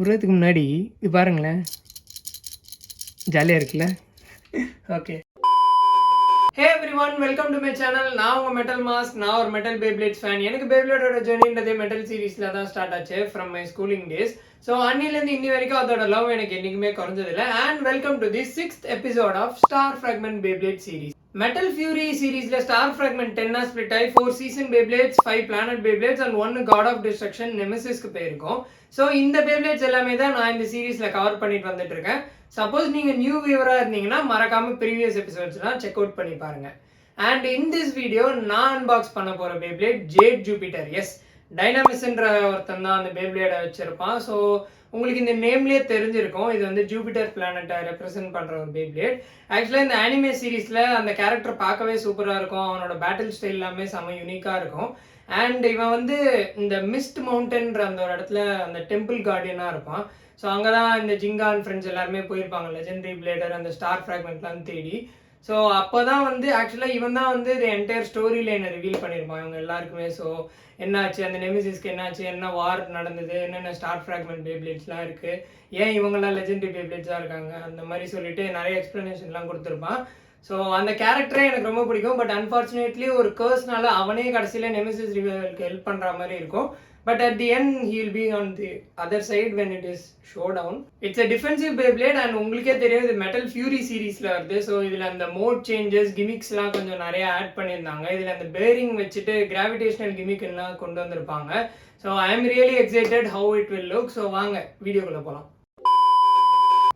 விடுறதுக்கு முன்னாடி இது பாருங்களேன், ஜாலியாக இருக்குல்ல? Okay. Hey everyone, welcome to my channel. நான் உங்கள் மெட்டல் மாஸ்க். நான் ஒரு மெட்டல் பேப்ளேட்ஸ் ஃபேன். எனக்கு பேப்ளேடோட ஜேர்னின்றதே மெட்டல் சீரீஸில் தான் ஸ்டார்ட் ஆச்சு from my schooling days. So அன்னிலேருந்து இன்னி வரைக்கும் அதோட லவ் எனக்கு என்றைக்குமே குறைஞ்சதில்லை. And welcome to the 6th episode of star fragment Beyblade series. Metal Fury சீரீஸ்ல ஸ்டார் ஃப்ராக்மெண்ட் 10 ஸ்பிளிட் ஆகி 4 season Beyblades, 5 planet Beyblades and 1 god of destruction நெமெசிஸ்க்கு போயிருக்கோம். ஸோ இந்த பேப்ளேட்ஸ் எல்லாமே தான் நான் இந்த சீரீஸ்ல கவர் பண்ணிட்டு வந்துட்டு இருக்கேன். சப்போஸ் நீங்க நியூ வியூவரா இருந்தீங்கன்னா மறக்காம ப்ரீவியஸ் எபிசோட்ஸ்லாம் செக் அவுட் பண்ணி பாருங்க. அண்ட் இன் திஸ் வீடியோ நான் அன்பாக்ஸ் பண்ண போற பேப்ளேட் ஜேட் ஜூபிட்டர். எஸ், டைனாமிஸ்ன்ற ஒருத்தன் தான் அந்த பேப்ளேடை வச்சிருப்பான். ஸோ உங்களுக்கு இந்த நேம்லேயே தெரிஞ்சிருக்கும், இது வந்து ஜூபிட்டர் பிளானட்டை ரெப்ரசென்ட் பண்ணுற ஒரு பேப்ளேட். ஆக்சுவலாக இந்த அனிமே சீரீஸில் அந்த கேரக்டர் பார்க்கவே சூப்பராக இருக்கும். அவனோட பேட்டில் ஸ்டைல் எல்லாமே செம்ம யூனிக்காக இருக்கும். அண்ட் இவன் வந்து இந்த மிஸ்ட் மவுண்டன்ற அந்த ஒரு இடத்துல அந்த டெம்பிள் கார்டியனாக இருப்பான். ஸோ அங்கே தான் இந்த ஜிங்கான் ஃப்ரெண்ட்ஸ் எல்லாருமே போயிருப்பாங்க, லெஜெண்டரி பிளேடர் அந்த ஸ்டார் ஃப்ராக்மெண்ட்லாம் தேடி. ஸோ அப்போ தான் வந்து ஆக்சுவலாக இவன் தான் வந்து இது என்டையர் ஸ்டோரி லைனை ரிவீல் பண்ணியிருப்பான் இவங்க எல்லாருக்குமே. ஸோ என்னாச்சு, அந்த நெமிசிஸ்க்கு என்னாச்சு, என்ன வார் நடந்தது, என்னென்ன ஸ்டார் ஃப்ராக்மெண்ட் பேப்ளேட்ஸ்லாம் இருக்குது, ஏன் இவங்கெல்லாம் லெஜெண்டரி பேப்ளேட்ஸாக இருக்காங்க, அந்த மாதிரி சொல்லிட்டு நிறைய எக்ஸ்ப்ளனேஷன்லாம் கொடுத்துருப்பான். ஸோ அந்த கேரக்டரே எனக்கு ரொம்ப பிடிக்கும். பட் அன்ஃபார்ச்சுனேட்லி ஒரு கர்ஸ்னால அவனே கடைசியில் நெமிசிஸ் ரிவீலுக்கு ஹெல்ப் பண்ணுற மாதிரி இருக்கும். But at the end, he will be on the other side when it is showdown. It's a defensive Beyblade and உங்களுக்கே தெரியும் இது மெட்டல் ஃபியூரி சீரீஸில் வருது. ஸோ இதில் அந்த மோட் சேஞ்சஸ் கிமிக்ஸ்லாம் கொஞ்சம் நிறைய ஆட் பண்ணியிருந்தாங்க. இதில் அந்த பேரிங் வச்சுட்டு கிராவிடேஷனல் கிமிக்லாம் கொண்டு வந்திருப்பாங்க. So I am really excited how it will look. So வாங்க வீடியோக்குள்ளே போகலாம்.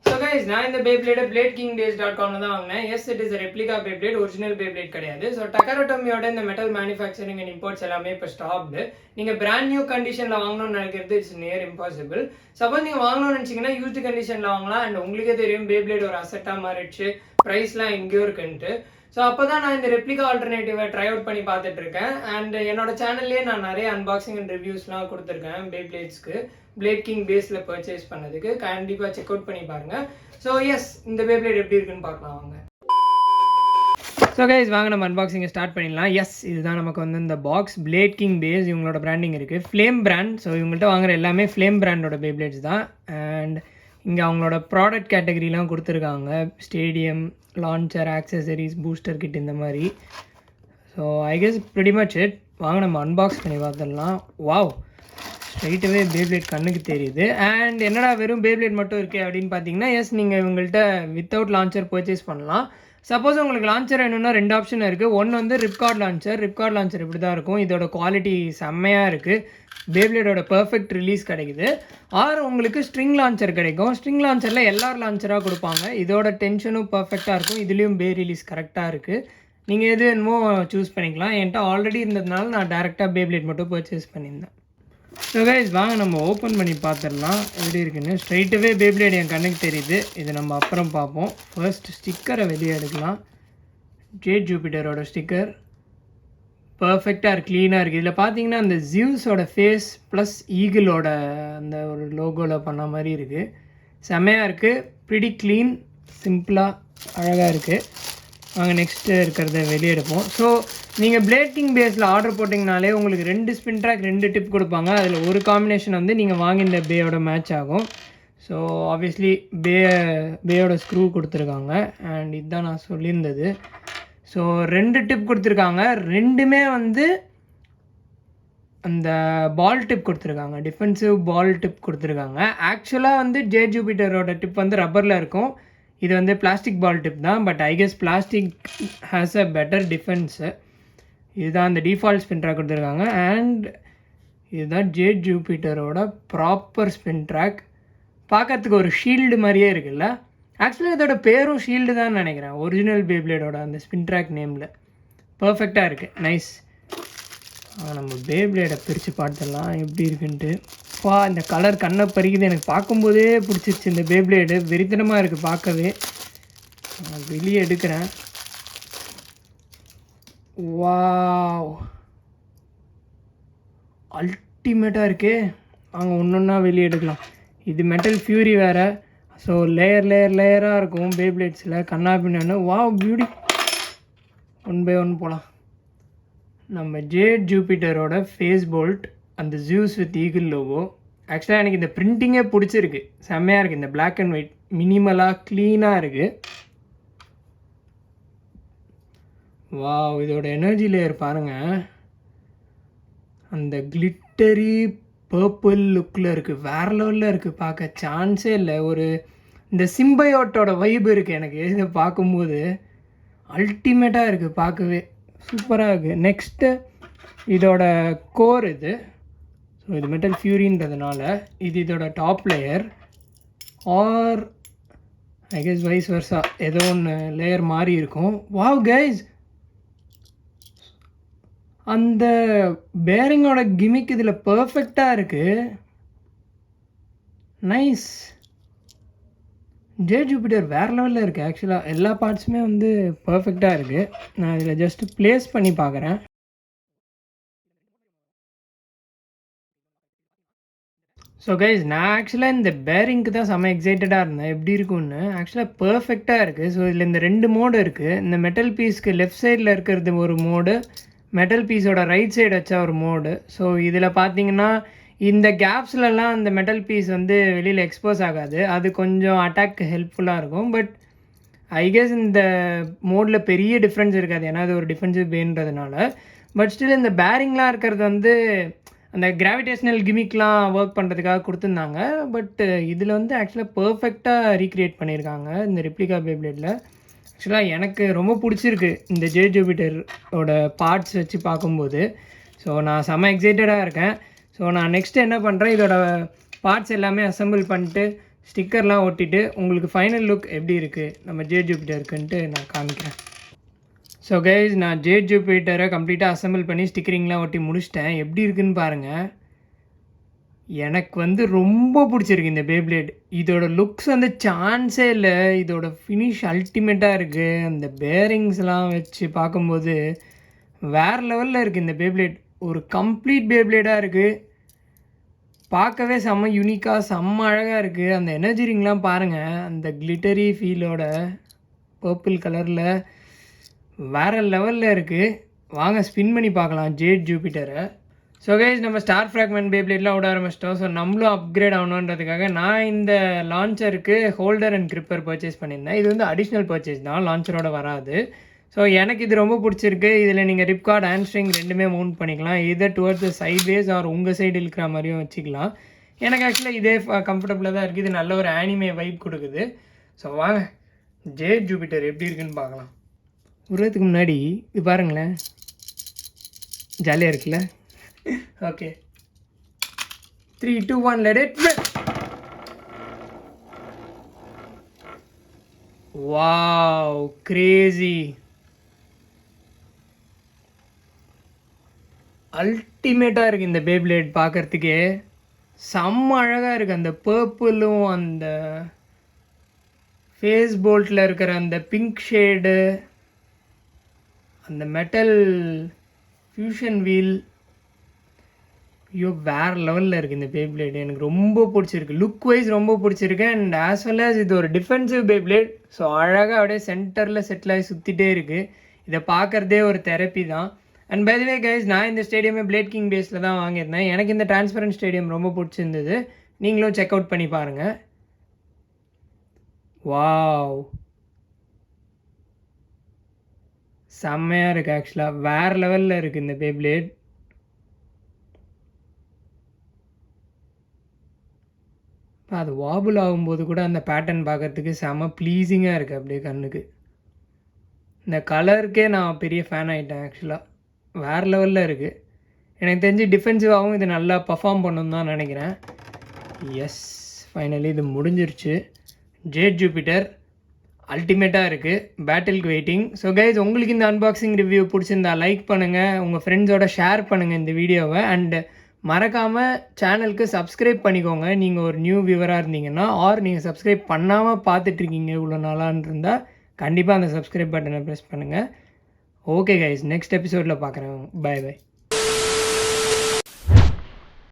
ஸோ கைஸ், நான் இந்த பேப்ளேடை BladeKingDays.com தான் வாங்கினேன். Yes, it is replica Beyblade, original Beyblade கிடையாது. ஸோ டக்கரா டோமியோட இந்த மெட்டல் மேனுஃபேக்சரிங் அண்ட் இம்போர்ட்ஸ் எல்லாமே இப்போ ஸ்டாப்டு. நீங்கள் பிராண்ட் நியூ கண்டிஷனில் வாங்கணும்னு நினைக்கிறது இட்ஸ் நியர் இம்பாசிபிள். சப்போஸ் நீங்கள் வாங்கணும்னு நினச்சிங்கன்னா யூஸ்டு கண்டிஷனில் வாங்கலாம். அண்ட் உங்களுக்கே தெரியும் பேப்ளேட் ஒரு அசெட்டாக மாறிடுச்சு, ப்ரைஸ்லாம் எங்கேயோ இருக்குன்ட்டு. ஸோ அப்போ தான் நான் இந்த ரெப்ளிகா ஆல்டர்னேட்டிவை ட்ரை அவுட் பண்ணி பார்த்துட்டு இருக்கேன். அண்ட் என்னோட சேனல்லேயே நான் நிறைய அன்பாக்சிங் அண்ட் ரிவ்யூஸ்லாம் கொடுத்துருக்கேன் பேப்ளேட்ஸ்க்கு. பிளேட் கிங் பேஸில் பர்ச்சேஸ் பண்ணதுக்கு கண்டிப்பாக செக் அவுட் பண்ணி பாருங்கள். ஸோ எஸ், இந்த பேப்ளேட் எப்படி இருக்குன்னு பார்க்கலாம் வாங்க. ஸோ கைஸ், வாங்க நம்ம அன்பாக்சிங்கை ஸ்டார்ட் பண்ணிடலாம். எஸ், இதுதான் நமக்கு வந்து இந்த பாக்ஸ். பிளேட் கிங் பேஸ் இவங்களோட பிராண்டிங் இருக்குது, ஃப்ளேம் பிராண்ட். ஸோ இவங்கள்ட்ட வாங்குற எல்லாமே ஃப்ளேம் பிராண்டோட பேப்ளேட்ஸ் தான். அண்ட் இங்கே அவங்களோட ப்ராடக்ட் கேட்டகரிலாம் கொடுத்துருக்காங்க, stadium, launcher, accessories, booster kit, இந்த மாதிரி. So I guess pretty much it. வாங்க நம்ம அன்பாக்ஸ் பண்ணி பார்த்துடலாம். வாவ், ஸ்ட்ரைட்டாகவே பேப்ளேட் கண்ணுக்கு தெரியுது. அண்ட் என்னடா வெறும் பேப்ளேட் மட்டும் இருக்குது அப்படின்னு பார்த்தீங்கன்னா, எஸ், நீங்கள் இவங்கள்ட்ட வித்தவுட் லான்ச்சர் பர்ச்சேஸ் பண்ணலாம். சப்போஸ் உங்களுக்கு லான்ச்சர் வேணும்னா 2 ஆப்ஷன் இருக்குது. ஒன்று வந்து ரிப்கார்ட் லான்ச்சர் இப்படி தான் இருக்கும். இதோட குவாலிட்டி செம்மையாக இருக்குது, பேப்ளேடோட பர்ஃபெக்ட் ரிலீஸ் கிடைக்குது. ஆர் உங்களுக்கு ஸ்ட்ரிங் லான்ச்சர் கிடைக்கும். ஸ்ட்ரிங் லான்ச்சரில் எல்லார் லான்ச்சராக கொடுப்பாங்க. இதோட டென்ஷனும் பர்ஃபெக்டாக இருக்கும், இதுலேயும் பே ரிலீஸ் கரெக்டாக இருக்குது. நீங்கள் எது வேணுமோ சூஸ் பண்ணிக்கலாம். என்கிட்ட ஆல்ரெடி இருந்ததுனால நான் டேரெக்டாக பேப்ளேட் மட்டும் பர்ச்சேஸ் பண்ணியிருந்தேன். ஸோ கைஸ், வாங்க நம்ம ஓப்பன் பண்ணி பார்த்துடலாம் எப்படி இருக்குன்னு. ஸ்ட்ரைட்டாகவே பேப்ளேட் என் கண்ணுக்கு தெரியுது, இது நம்ம அப்புறம் பார்ப்போம். ஃபர்ஸ்ட் ஸ்டிக்கரை வெளியே எடுக்கலாம். ஜேட் ஜூபிட்டரோட ஸ்டிக்கர் பர்ஃபெக்டாக இருக்குது, க்ளீனாக இருக்குது. இதில் பார்த்தீங்கன்னா அந்த ஜியூஸோட ஃபேஸ் ப்ளஸ் ஈகிளோட அந்த ஒரு லோகோவில் பண்ண மாதிரி இருக்குது. செம்மையாக இருக்குது, ப்ரிட்டி க்ளீன், சிம்பிளாக அழகாக இருக்குது. வாங்க நெக்ஸ்ட்டு இருக்கிறத வெளியே எடுப்போம். ஸோ நீங்கள் பிளேட் கிங் பேஸில் ஆர்டர் போட்டிங்கனாலே உங்களுக்கு 2 ஸ்பின் ட்ராக் 2 டிப் கொடுப்பாங்க. அதில் ஒரு காம்பினேஷன் வந்து நீங்கள் வாங்கின பேயோட மேட்ச் ஆகும். ஸோ ஆப்வியஸ்லி பேயோட ஸ்க்ரூ கொடுத்துருக்காங்க. அண்ட் இதுதான் நான் சொல்லியிருந்தது. ஸோ 2 டிப் கொடுத்துருக்காங்க, ரெண்டுமே வந்து அந்த பால் டிப் கொடுத்துருக்காங்க, டிஃபென்சிவ் பால் டிப் கொடுத்துருக்காங்க. ஆக்சுவலாக வந்து ஜேட் ஜூபிட்டரோட டிப் வந்து ரப்பரில் இருக்கும், இது வந்து பிளாஸ்டிக் பால் டிப் தான். But I guess plastic has a better defence. இதுதான் அந்த டிஃபால்ட் ஸ்பின் ட்ராக் கொடுத்துருக்காங்க. அண்ட் இதுதான் ஜேட் ஜூபிட்டரோட ப்ராப்பர் ஸ்பின் ட்ராக். பார்க்கறதுக்கு ஒரு ஷீல்டு மாதிரியே இருக்குல்ல. ஆக்சுவலாக இதோட பேரும் ஷீல்டு தான் நினைக்கிறேன், ஒரிஜினல் பேப்ளேடோட அந்த ஸ்பின் ட்ராக் நேமில். பர்ஃபெக்டாக இருக்குது, நைஸ். நம்ம பேப்ளேடை பிரித்து பார்த்துடலாம் எப்படி இருக்குன்ட்டு. இந்த கலர் கண்ணை பறிக்குது, எனக்கு பார்க்கும்போதே பிடிச்சிருச்சு இந்த பேப்ளேடு, வெறித்தனமாக இருக்குது பார்க்கவே. வெளியே எடுக்கிறேன். வாவ், அல்டிமேட்டாக இருக்கே. அங்கே ஒன்று ஒன்றா வெளியே எடுக்கலாம். இது மெட்டல் ஃபியூரி வேறு. ஸோ லேயராக இருக்கும் பேப்ளேட்ஸில், கண்ணா பின்னான்னு. Wow, beauty. 1 by 1 போகலாம். நம்ம ஜேட் ஜூபிட்டரோட ஃபேஸ் போல்ட், அந்த ஜூஸ் வித் ஈகிள் லோகோ ஆக்சுவலாக எனக்கு இந்த பிரிண்டிங்கே பிடிச்சிருக்கு, செம்மையாக இருக்குது. இந்த பிளாக் அண்ட் ஒயிட் மினிமலாக க்ளீனாக இருக்குது. வாவ், இதோட எனர்ஜி லேயர் பாருங்கள், அந்த கிளிட்டரி பர்பிள் லுக்கில் இருக்குது, வேறு லெவலில் இருக்குது, பார்க்க சான்ஸே இல்லை. ஒரு இந்த சிம்பையோட்டோட வைப் இருக்குது எனக்கு இதை பார்க்கும்போது, அல்டிமேட்டாக இருக்குது, பார்க்கவே சூப்பராக இருக்குது. நெக்ஸ்ட்டு இதோட கோர் இது. ஸோ இது மெட்டல் ஃபியூரின்றதுனால இது இதோட top layer, or I guess vice versa ஏதோ ஒன்று லேயர் மாதிரி இருக்கும். வாவ் கைஸ், அந்த பேரிங்கோட கிமிக் இதில் பர்ஃபெக்டாக இருக்குது. நைஸ். ஜே ஜூபிட்டர் வேறு லெவலில் இருக்குது. ஆக்சுவலாக எல்லா பார்ட்ஸுமே வந்து பர்ஃபெக்டாக இருக்குது. நான் இதில் ஜஸ்ட்டு ப்ளேஸ் பண்ணி பார்க்குறேன். ஸோ கைஸ், நான் ஆக்சுவலாக இந்த பேரிங்க்கு தான் செம்ம எக்ஸைட்டடாக இருந்தேன் எப்படி இருக்குன்னு. ஆக்சுவலாக பர்ஃபெக்டாக இருக்குது. ஸோ இதில் இந்த 2 மோடு இருக்குது. இந்த மெட்டல் பீஸ்க்கு லெஃப்ட் சைடில் இருக்கிறது ஒரு மோடு, மெட்டல் பீஸோட ரைட் சைடு வச்சா ஒரு மோடு. ஸோ இதில் பார்த்தீங்கன்னா இந்த கேப்ஸ்லலாம் அந்த மெட்டல் பீஸ் வந்து வெளியில் எக்ஸ்போஸ் ஆகாது, அது கொஞ்சம் அட்டாக் ஹெல்ப்ஃபுல்லாக இருக்கும். பட் ஐ கெஸ் இந்த மோடில் பெரிய டிஃப்ரென்ஸ் இருக்காது, ஏன்னா அது ஒரு டிஃபென்சிவ் பேன்றதுனால. பட் ஸ்டில் இந்த பேரிங்லாம் இருக்கிறது வந்து அந்த கிராவிடேஷ்னல் கிமிக்லாம் ஒர்க் பண்ணுறதுக்காக கொடுத்துருந்தாங்க. பட் இதில் வந்து ஆக்சுவலாக பர்ஃபெக்டாக ரீக்ரியேட் பண்ணியிருக்காங்க இந்த ரெப்ளிகா பேப்ளேடில். ஆக்சுவலாக எனக்கு ரொம்ப பிடிச்சிருக்கு இந்த ஜே ஜூபிட்டரோட பார்ட்ஸ் வச்சு பார்க்கும்போது. ஸோ நான் செம்ம எக்ஸைட்டடாக இருக்கேன். ஸோ நான் நெக்ஸ்ட்டு என்ன பண்ணுறேன், இதோட பார்ட்ஸ் எல்லாமே அசம்பிள் பண்ணிட்டு ஸ்டிக்கர்லாம் ஒட்டிட்டு உங்களுக்கு ஃபைனல் லுக் எப்படி இருக்குது நம்ம ஜே ஜூபிட்டருக்குன்ட்டு நான் காமிக்கிறேன். ஸோ கைஸ், நான் ஜே ஜூபிட்டரை கம்ப்ளீட்டாக அசம்பிள் பண்ணி ஸ்டிக்கரிங்லாம் ஒட்டி முடிச்சிட்டேன். எப்படி இருக்குன்னு பாருங்கள். எனக்கு வந்து ரொம்ப பிடிச்சிருக்கு இந்த பேப்ளேட். இதோட லுக்ஸ் வந்து சான்ஸே இல்லை, இதோட ஃபினிஷ் அல்டிமேட்டாக இருக்குது. அந்த பேரிங்ஸ்லாம் வச்சு பார்க்கும்போது வேறு லெவலில் இருக்குது இந்த பேப்ளேட். ஒரு கம்ப்ளீட் பேப்ளேடாக இருக்குது, பார்க்கவே செம்ம யூனிக்காக செம்ம அழகாக இருக்குது. அந்த எனர்ஜி ரிங்லாம் பாருங்கள், அந்த கிளிட்டரி ஃபீலோட பர்பிள் கலரில் வேறு லெவலில் இருக்குது. வாங்க ஸ்பின் பண்ணி பார்க்கலாம் ஜே ஜூபிட்டரை. ஸோ கைஸ், நம்ம ஸ்டார் ஃப்ராக்மெண்ட் பேப்ளேட்லாம் விட ஆரம்பிச்சிட்டோம். ஸோ நம்மளும் அப்கிரேட் ஆகணுன்றதுக்காக நான் இந்த லான்ச்சருக்கு ஹோல்டர் அண்ட் கிரிப்பர் பர்ச்சேஸ் பண்ணியிருந்தேன். இது வந்து அடிஷ்னல் பர்ச்சேஸ் தான், லான்ச்சரோட வராது. ஸோ எனக்கு இது ரொம்ப பிடிச்சிருக்கு. இதில் நீங்கள் ரிப்கார்ட் அண்ட் ஸ்ட்ரிங் ரெண்டுமே மவுண்ட் பண்ணிக்கலாம், இதர் டுவர்ட்ஸ் சைட்வேஸ் ஆர் உங்கள் சைடு இருக்கிற மாதிரியும் வச்சுக்கலாம். எனக்கு ஆக்சுவலாக இதே கம்ஃபர்டபுளாக தான் இருக்குது. இது நல்ல ஒரு ஆனிமே வைப் கொடுக்குது. ஸோ வாங்க ஜே ஜூபிட்டர் எப்படி இருக்குன்னு பார்க்கலாம். உருவத்துக்கு முன்னாடி இது பாருங்களேன், ஜாலியாக இருக்குல்ல? Okay, 3, 2, 1 let it rip. Wow, crazy. அல்டிமேட்டாக இருக்குது இந்த பேப்ளேட். பார்க்குறதுக்கே செம்ம அழகாக இருக்குது. அந்த பர்பிளும் அந்த ஃபேஸ் போல்ட்டில் இருக்கிற அந்த பிங்க் ஷேடு, அந்த மெட்டல் ஃபியூஷன் வீல், ஐயோ வேறு லெவலில் இருக்குது இந்த பேப்ளேட். எனக்கு ரொம்ப பிடிச்சிருக்கு, லுக் வைஸ் ரொம்ப பிடிச்சிருக்கு. அண்ட் ஆஸ் வெல் ஆஸ் இது ஒரு டிஃபென்சிவ் பேப்ளேட். ஸோ அழகாக அப்படியே சென்டரில் செட்டில் ஆகி சுற்றிட்டே இருக்குது. இதை பார்க்குறதே ஒரு தெரப்பி தான். And by the way guys, நான் இந்த ஸ்டேடியமே பிளேட் கிங் பேஸில் தான் வாங்கியிருந்தேன். எனக்கு இந்த டிரான்ஸ்பரண்ட் ஸ்டேடியம் ரொம்ப பிடிச்சிருந்தது. நீங்களும் செக் அவுட் பண்ணி பாருங்கள். வாவ், செம்மையாக இருக்குது. ஆக்சுவலாக வேறு லெவலில் இருக்குது இந்த பேப்ளேட். அது வாபுல் ஆகும்போது கூட அந்த பேட்டர்ன் பார்க்குறதுக்கு செம்ம ப்ளீஸிங்காக இருக்குது அப்படியே கண்ணுக்கு. இந்த கலருக்கே நான் பெரிய ஃபேன் ஆகிட்டேன். ஆக்சுவலாக வேறு லெவலில் இருக்குது. எனக்கு தெரிஞ்சு டிஃபென்சிவாகவும் இது நல்லா பர்ஃபார்ம் பண்ணணுன்னு தான் நினைக்கிறேன். எஸ், ஃபைனலி இது முடிஞ்சிருச்சு. ஜே ஜூபிட்டர் அல்டிமேட்டாக இருக்குது. பேட்டிலுக்கு வெயிட்டிங். ஸோ கைஸ், உங்களுக்கு இந்த அன்பாக்சிங் ரிவ்யூ பிடிச்சிருந்தா லைக் பண்ணுங்கள், உங்கள் ஃப்ரெண்ட்ஸோட ஷேர் பண்ணுங்கள் இந்த வீடியோவை. அண்டு மறக்காமல் சேனலுக்கு சப்ஸ்கிரைப் பண்ணிக்கோங்க நீங்கள் ஒரு நியூ வியூவராக இருந்தீங்கன்னா. ஆர் நீங்கள் சப்ஸ்கிரைப் பண்ணாமல் பார்த்துட்ருக்கீங்க இவ்வளோ நாளான்னு இருந்தால் கண்டிப்பாக அந்த சப்ஸ்கிரைப் பட்டனை ப்ரெஸ் பண்ணுங்கள். ஓகே கைஸ், நெக்ஸ்ட் எபிசோடில் பார்க்குறேன். Bye by.